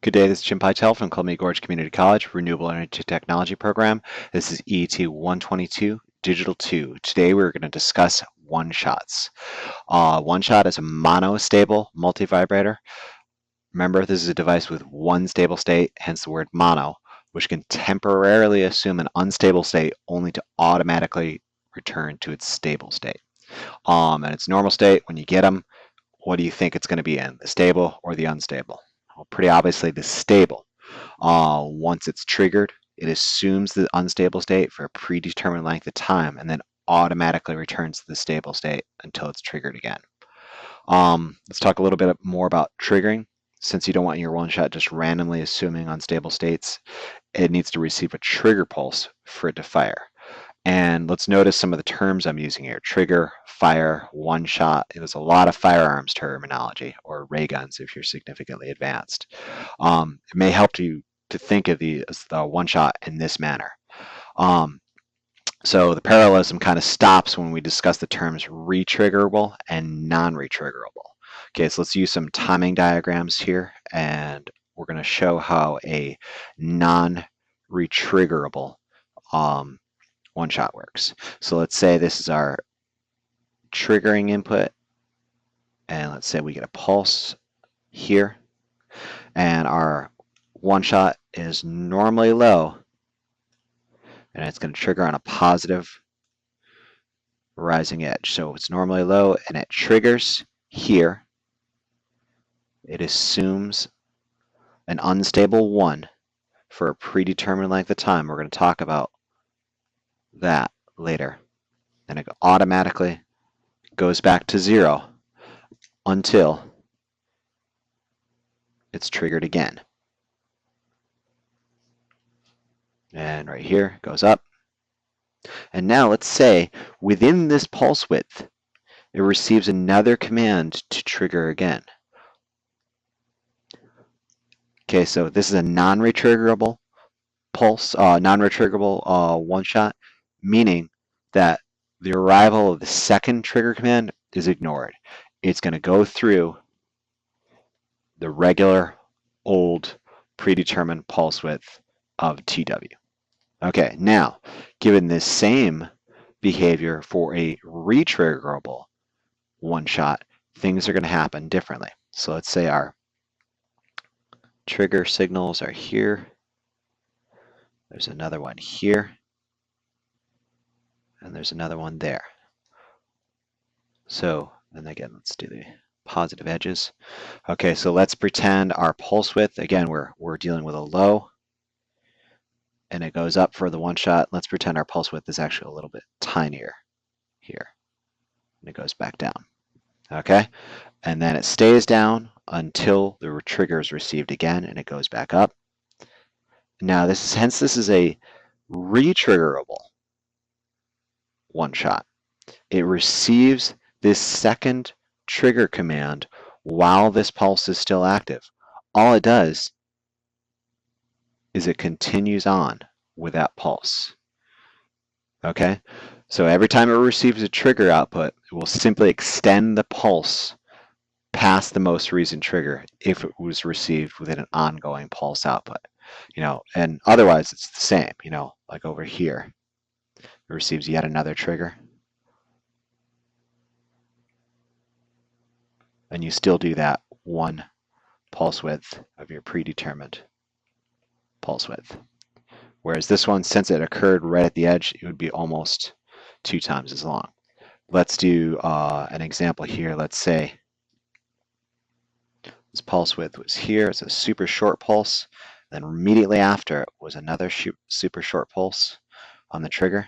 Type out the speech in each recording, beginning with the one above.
Good day, this is Jim Pytel from Columbia Gorge Community College, Renewable Energy Technology Program. This is ET 122, Digital 2. Today we're going to discuss one-shots. One-shot is a monostable multivibrator. Remember, this is a device with one stable state, hence the word mono, which can temporarily assume an unstable state only to automatically return to its stable state. And its normal state, when you get them, what do you think it's going to be in, the stable or the unstable? Well, pretty obviously the stable. Once it's triggered, it assumes the unstable state for a predetermined length of time and then automatically returns to the stable state until it's triggered again. Let's talk a little bit more about triggering. Since you don't want your one-shot just randomly assuming unstable states, it needs to receive a trigger pulse for it to fire. And let's notice some of the terms I'm using here. Trigger, fire, one shot. There's a lot of firearms terminology, or ray guns if you're significantly advanced. It may help you to think of the one shot in this manner. So the parallelism kind of stops when we discuss the terms retriggerable and non-retriggerable. Okay, so let's use some timing diagrams here, and we're going to show how a non-retriggerable one shot works. So let's say this is our triggering input, and let's say we get a pulse here, and our one shot is normally low, and it's going to trigger on a positive rising edge. So it's normally low, and it triggers here. It assumes an unstable 1 for a predetermined length of time. We're going to talk about that later. And it automatically goes back to 0 until it's triggered again. And right here, it goes up. And now let's say within this pulse width, it receives another command to trigger again. Okay, so this is a non-retriggerable pulse, non-retriggerable one-shot, meaning that the arrival of the second trigger command is ignored. It's going to go through the regular old predetermined pulse width of TW. Okay, now, given this same behavior for a retriggerable one-shot, things are going to happen differently. So let's say our trigger signals are here. There's another one here. And there's another one there. So, and again, let's do the positive edges. Okay, so let's pretend our pulse width, again, we're dealing with a low, and it goes up for the one shot. Let's pretend our pulse width is actually a little bit tinier here, and it goes back down. Okay, and then it stays down until the trigger is received again, and it goes back up. Now, this is a retriggerable one shot. It receives this second trigger command while this pulse is still active. All it does is it continues on with that pulse. Okay, so every time it receives a trigger output, it will simply extend the pulse past the most recent trigger if it was received within an ongoing pulse output. And otherwise it's the same. Like over here, it receives yet another trigger, and you still do that one pulse width of your predetermined pulse width. Whereas this one, since it occurred right at the edge, it would be almost 2 times as long. Let's do an example here. Let's say this pulse width was here. It's a super short pulse. Then immediately after it was another super short pulse on the trigger.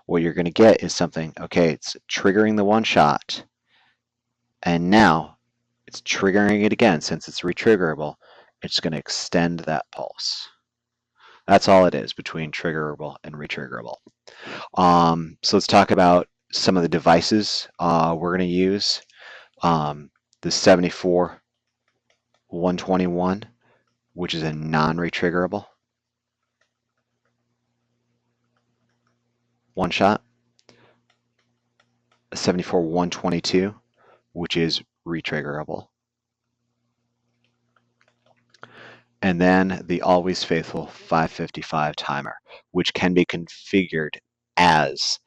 What you're going to get is something, okay, it's triggering the one shot, and now it's triggering it again. Since it's retriggerable, it's going to extend that pulse. That's all it is between triggerable and retriggerable. So let's talk about some of the devices we're going to use. The 74-121, which is a non-retriggerable one shot. A 74-122, which is retriggerable. and then the always faithful 555 timer, which can be configured as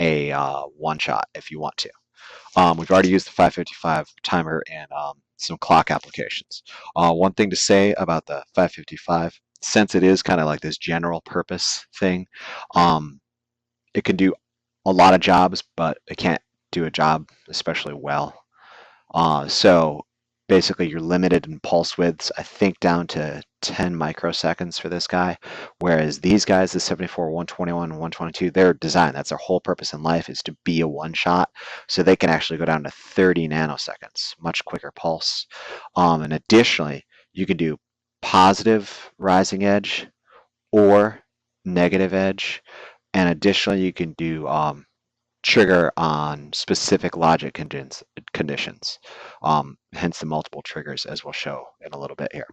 a one shot if you want to. We've already used the 555 timer in some clock applications. One thing to say about the 555, since it is kind of like this general purpose thing, it can do a lot of jobs, but it can't do a job especially well. So basically you're limited in pulse widths, I think down to 10 microseconds for this guy, whereas these guys, the 74, 121, and 122, they're designed, that's their whole purpose in life is to be a one shot, so they can actually go down to 30 nanoseconds, much quicker pulse. And additionally, you can do positive rising edge or negative edge, and additionally you can do trigger on specific logic conditions, hence the multiple triggers, as we'll show in a little bit here.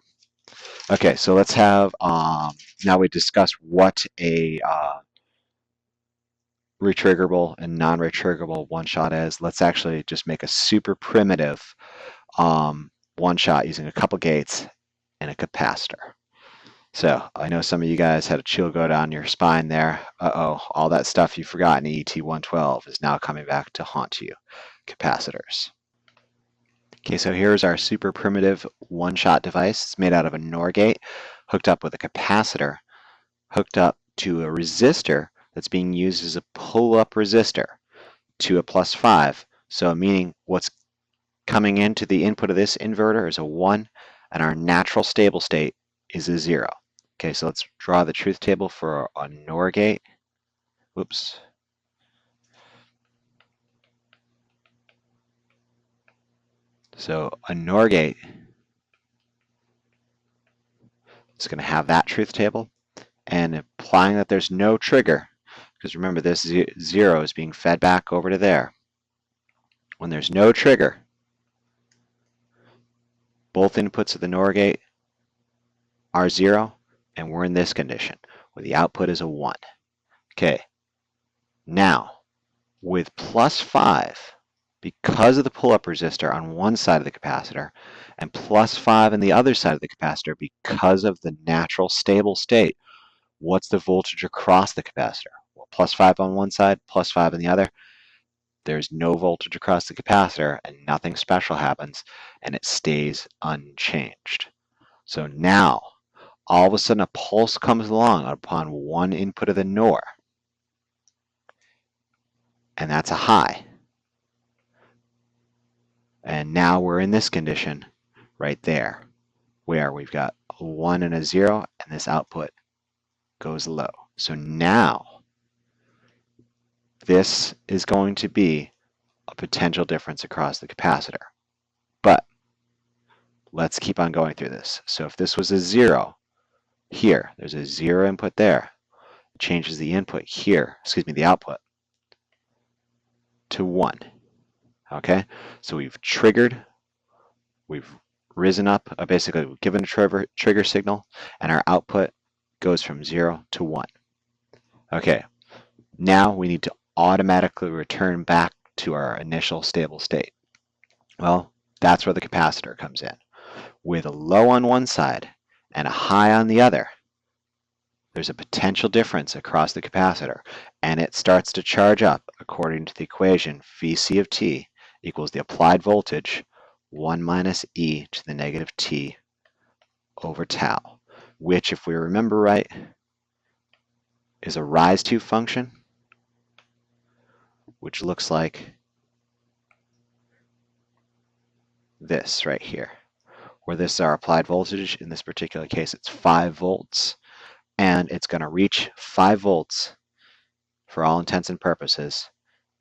Okay, so let's have, now we discussed what a retriggerable and non-retriggerable one-shot is. Let's actually just make a super primitive one-shot using a couple gates and a capacitor. So I know some of you guys had a chill go down your spine there. Uh-oh, all that stuff you forgot in ET-112 is now coming back to haunt you. Capacitors. Okay, so here's our super primitive one-shot device. It's made out of a NOR gate hooked up with a capacitor, hooked up to a resistor that's being used as a pull-up resistor to a +5. So meaning what's coming into the input of this inverter is a 1, and our natural stable state is a 0. Okay, so let's draw the truth table for a NOR gate. Whoops. So a NOR gate is going to have that truth table, and implying that there's no trigger, because remember this 0 is being fed back over to there. When there's no trigger, both inputs of the NOR gate are 0, and we're in this condition where the output is a 1. Okay, now with +5, because of the pull-up resistor on one side of the capacitor, and +5 on the other side of the capacitor because of the natural stable state, what's the voltage across the capacitor? Well, +5 on one side, +5 on the other. There's no voltage across the capacitor, and nothing special happens, and it stays unchanged. So now, all of a sudden, a pulse comes along upon one input of the NOR, and that's a high. And now we're in this condition right there, where we've got a 1 and a 0, and this output goes low. So now, this is going to be a potential difference across the capacitor. But let's keep on going through this. So if this was a 0 here, there's a 0 input there. It changes the input here, excuse me, the output to 1. Okay, so we've triggered, we've risen up, basically we've given a trigger signal, and our output goes from 0 to 1. Okay, now we need to automatically return back to our initial stable state. Well, that's where the capacitor comes in. With a low on one side and a high on the other, there's a potential difference across the capacitor, and it starts to charge up according to the equation Vc of t equals the applied voltage 1 minus e to the negative t over tau, which, if we remember right, is a rise to function, which looks like this right here, where this is our applied voltage. In this particular case, it's 5 volts, and it's going to reach 5 volts for all intents and purposes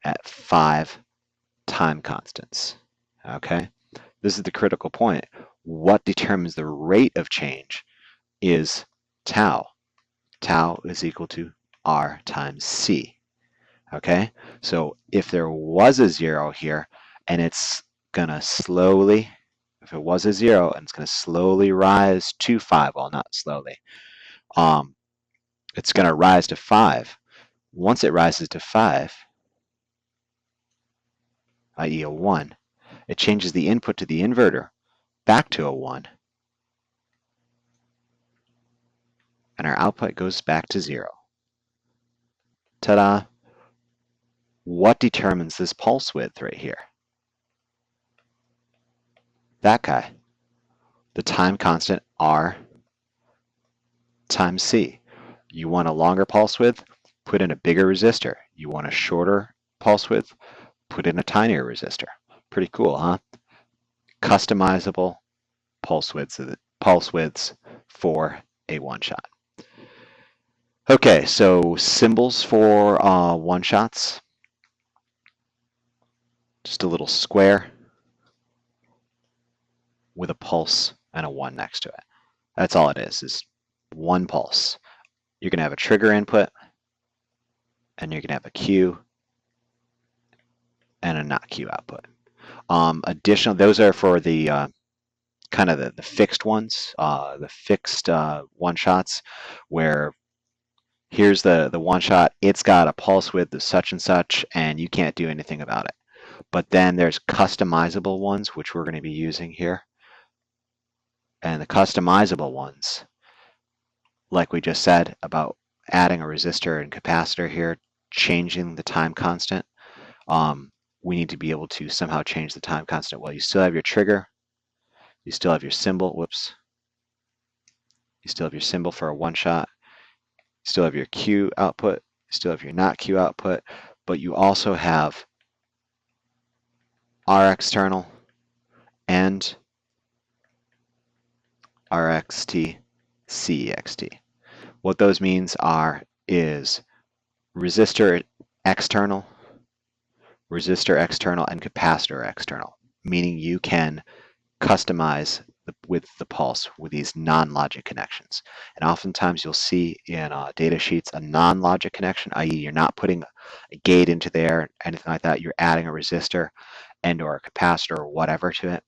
at 5 time constants. Okay, this is the critical point. What determines the rate of change is tau. Tau is equal to R times C. Okay, so if there was a 0 here, and it's gonna slowly, if it was a 0 and it's gonna slowly rise to 5, well, not slowly, it's gonna rise to 5. Once it rises to 5, i.e. a 1, it changes the input to the inverter back to a 1, and our output goes back to 0. Ta-da! What determines this pulse width right here? That guy. The time constant R times C. You want a longer pulse width? Put in a bigger resistor. You want a shorter pulse width? Put in a tinier resistor. Pretty cool, huh? Customizable pulse widths for a one-shot. Okay, so symbols for one-shots. Just a little square with a pulse and a 1 next to it. That's all it is one pulse. You're going to have a trigger input, and you're going to have a Q and a not Q output. Additional, those are for the kind of the fixed ones, the fixed one-shots, where here's the one shot, it's got a pulse width of such and such, and you can't do anything about it. But then there's customizable ones, which we're going to be using here. And the customizable ones, like we just said about adding a resistor and capacitor here, changing the time constant, we need to be able to somehow change the time constant. Well, you still have your trigger, you still have your symbol, whoops, you still have your symbol for a one shot, you still have your Q output, you still have your not Q output, but you also have R external and RXT, CEXT. What those means is resistor external, and capacitor external, meaning you can customize with the pulse with these non-logic connections. And oftentimes you'll see in data sheets a non-logic connection, i.e. you're not putting a gate into there, anything like that, you're adding a resistor and or a capacitor or whatever to it.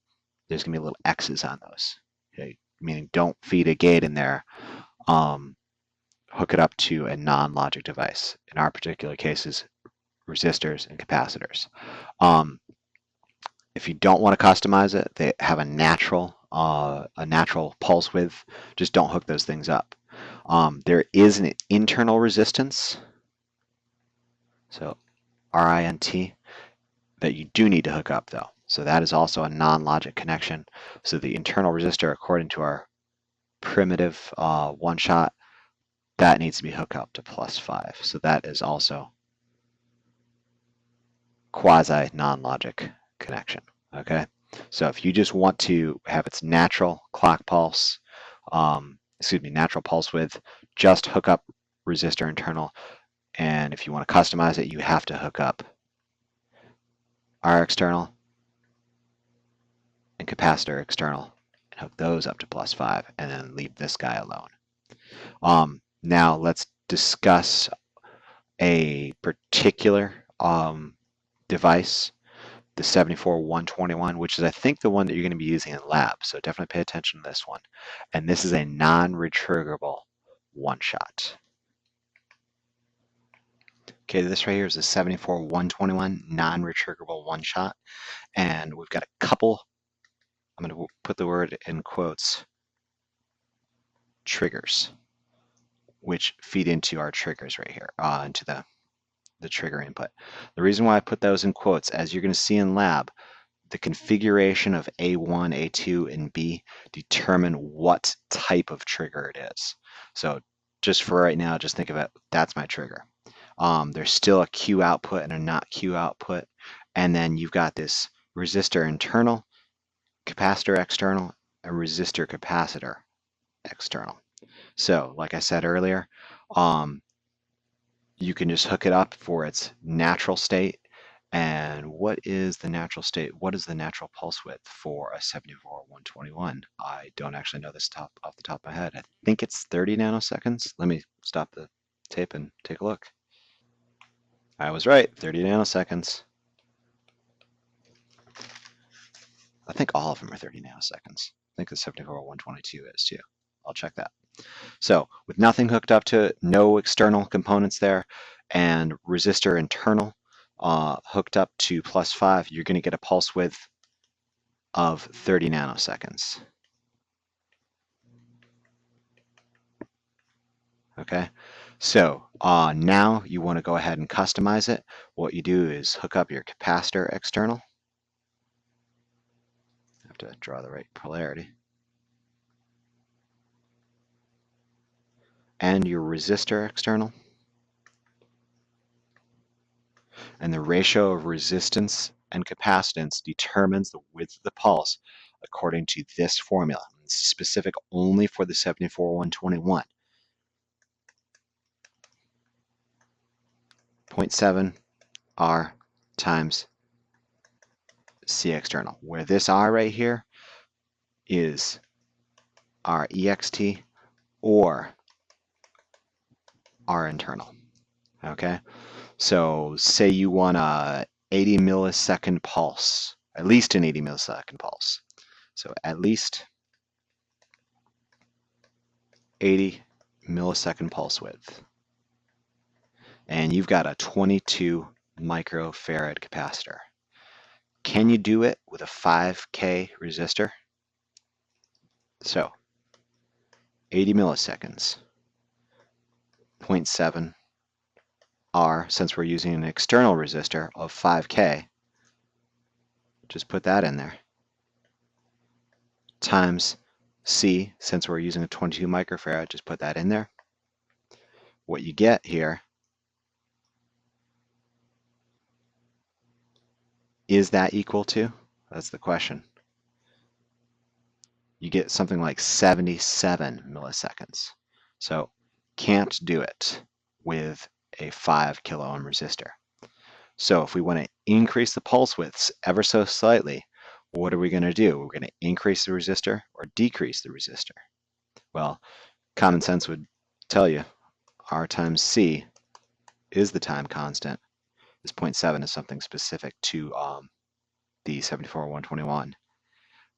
There's going to be little X's on those, okay? Meaning don't feed a gate in there. Hook it up to a non-logic device. In our particular cases, resistors and capacitors. If you don't want to customize it, they have a natural pulse width. Just don't hook those things up. There is an internal resistance, so RINT, that you do need to hook up though. So that is also a non-logic connection. So the internal resistor, according to our primitive one shot, that needs to be hooked up to +5. So that is also quasi non-logic connection. Okay, so if you just want to have its natural clock pulse, natural pulse width, just hook up resistor internal. And if you want to customize it, you have to hook up R external and capacitor external and hook those up to +5 and then leave this guy alone. Now let's discuss a particular device, the 74121, which is I think the one that you're going to be using in lab. So definitely pay attention to this one. And this is a non-retriggable one-shot. Okay, this right here is a 74121 non-retriggable one-shot. And we've got a couple, I'm going to put the word in quotes, triggers, which feed into our triggers right here, into the trigger input. The reason why I put those in quotes, as you're going to see in lab, the configuration of A1, A2, and B determine what type of trigger it is. So just for right now, just think of it, that's my trigger. There's still a Q output and a not Q output. And then you've got this resistor internal, capacitor external, and resistor capacitor external. So like I said earlier, you can just hook it up for its natural state. And what is the natural state? What is the natural pulse width for a 74121? I don't actually know this off the top of my head. I think it's 30 nanoseconds. Let me stop the tape and take a look. I was right, 30 nanoseconds. I think all of them are 30 nanoseconds. I think the 74122 is too. I'll check that. So with nothing hooked up to it, no external components there, and resistor internal hooked up to +5, you're going to get a pulse width of 30 nanoseconds. Okay, so now you want to go ahead and customize it. What you do is hook up your capacitor external. I have to draw the right polarity. And your resistor external. And the ratio of resistance and capacitance determines the width of the pulse according to this formula. It's specific only for the 74121. 0.7 R times C external, where this R right here is R EXT or R internal. Okay, so say you want a 80 millisecond pulse, at least an 80 millisecond pulse. So at least 80 millisecond pulse width. And you've got a 22 microfarad capacitor. Can you do it with a 5K resistor? So 80 milliseconds, 0.7 R, since we're using an external resistor of 5K, just put that in there, times C, since we're using a 22 microfarad, just put that in there. What you get here is that equal to? That's the question. You get something like 77 milliseconds. So can't do it with a 5 kilo ohm resistor. So if we want to increase the pulse widths ever so slightly, what are we going to do? We're going to increase the resistor or decrease the resistor. Well, common sense would tell you R times C is the time constant. This 0.7 is something specific to the 74121.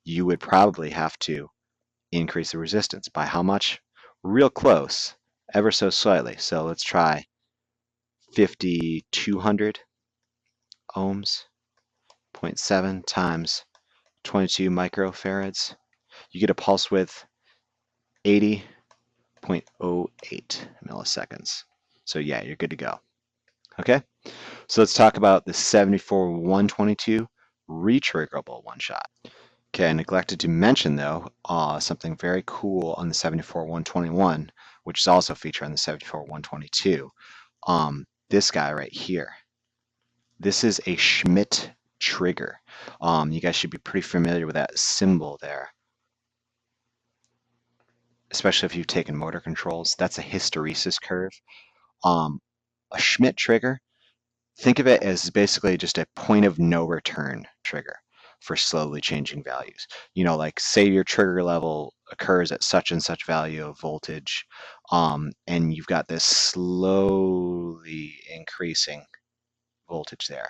You would probably have to increase the resistance by how much? Real close, ever so slightly. So let's try 5,200 ohms, 0.7 times 22 microfarads. You get a pulse width 80.08 milliseconds. So yeah, you're good to go. Okay, so let's talk about the 74122 retriggerable one-shot. Okay, I neglected to mention though something very cool on the 74121, which is also featured on the 74122. This guy right here. This is a Schmidt trigger. You guys should be pretty familiar with that symbol there, especially if you've taken motor controls. That's a hysteresis curve. A Schmidt trigger, think of it as basically just a point of no return trigger for slowly changing values. You know, like say your trigger level occurs at such and such value of voltage, and you've got this slowly increasing voltage there.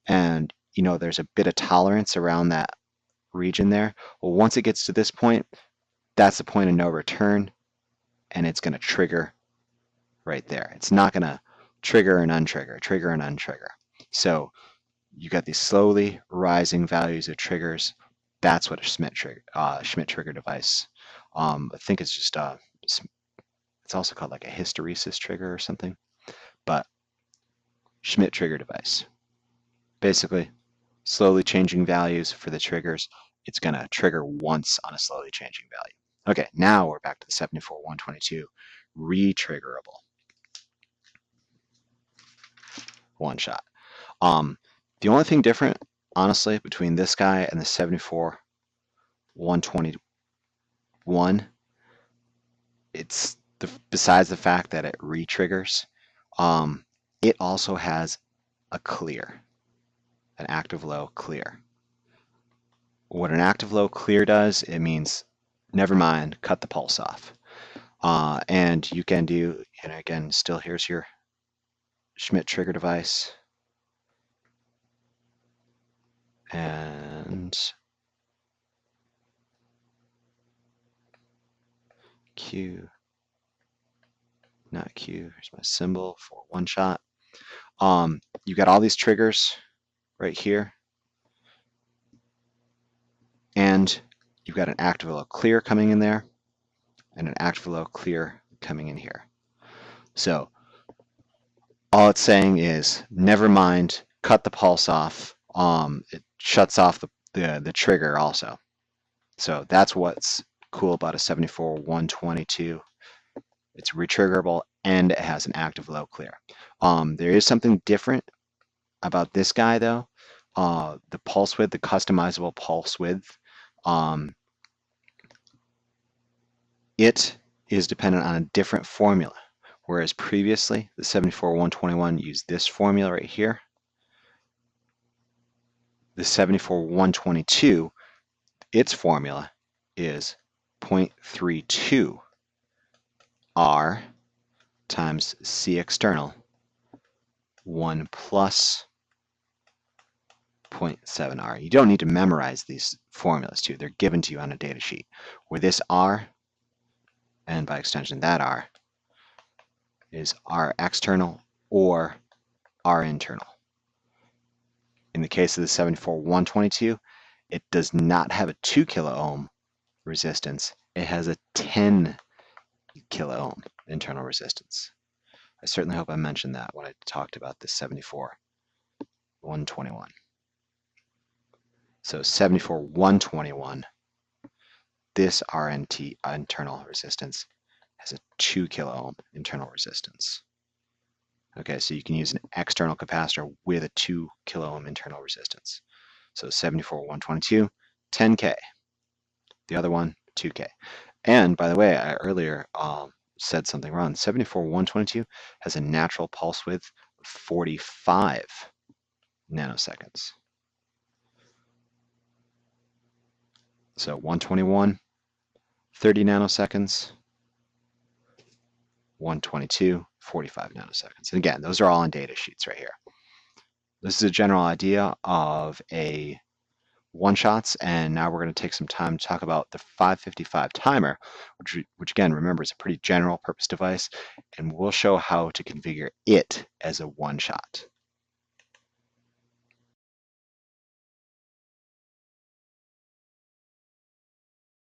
And you know, there's a bit of tolerance around that region there. Well, once it gets to this point, that's the point of no return, and it's going to trigger right there. It's not going to trigger and untrigger, trigger and untrigger. So you got these slowly rising values of triggers. That's what a Schmidt trigger device. I think it's just it's also called like a hysteresis trigger or something. But Schmidt trigger device. Basically, slowly changing values for the triggers. It's going to trigger once on a slowly changing value. Okay, now we're back to the 74122 retriggerable one shot. The only thing different, honestly, between this guy and the 74121, it's besides the fact that it retriggers, it also has a clear, an active low clear. What an active low clear does, it means never mind, cut the pulse off. And you can do, and again, still here's your Schmidt trigger device. And Q, not Q, here's my symbol for one shot. You've got all these triggers right here. And you've got an active low clear coming in there and an active low clear coming in here. So all it's saying is, never mind, cut the pulse off. It shuts off the trigger also. So that's what's cool about a 74-122. It's retriggerable and it has an active low clear. There is something different about this guy though. The pulse width, the customizable pulse width, it is dependent on a different formula. Whereas previously, the 74-121 used this formula right here. The 74-122, its formula is 0.32 R times C external 1 plus 0.7 R. You don't need to memorize these formulas too. They're given to you on a data sheet. Where this R, and by extension that R, is R external or R internal. In the case of the 74-122, it does not have a 2 kilo ohm resistance. It has a 10 kilo ohm internal resistance. I certainly hope I mentioned that when I talked about the 74-121. So 74-121, this RNT internal resistance has a 2 kilo ohm internal resistance. Okay, so you can use an external capacitor with a 2 kilo ohm internal resistance. So 74-122, 10K. The other one, 2K. And by the way, I earlier said something wrong. 74-122 has a natural pulse width of 45 nanoseconds. So 121, 30 nanoseconds. 122, 45 nanoseconds. And again, those are all on data sheets right here. This is a general idea of a one-shots, and now we're going to take some time to talk about the 555 timer, which again, remember, is a pretty general purpose device, and we'll show how to configure it as a one-shot.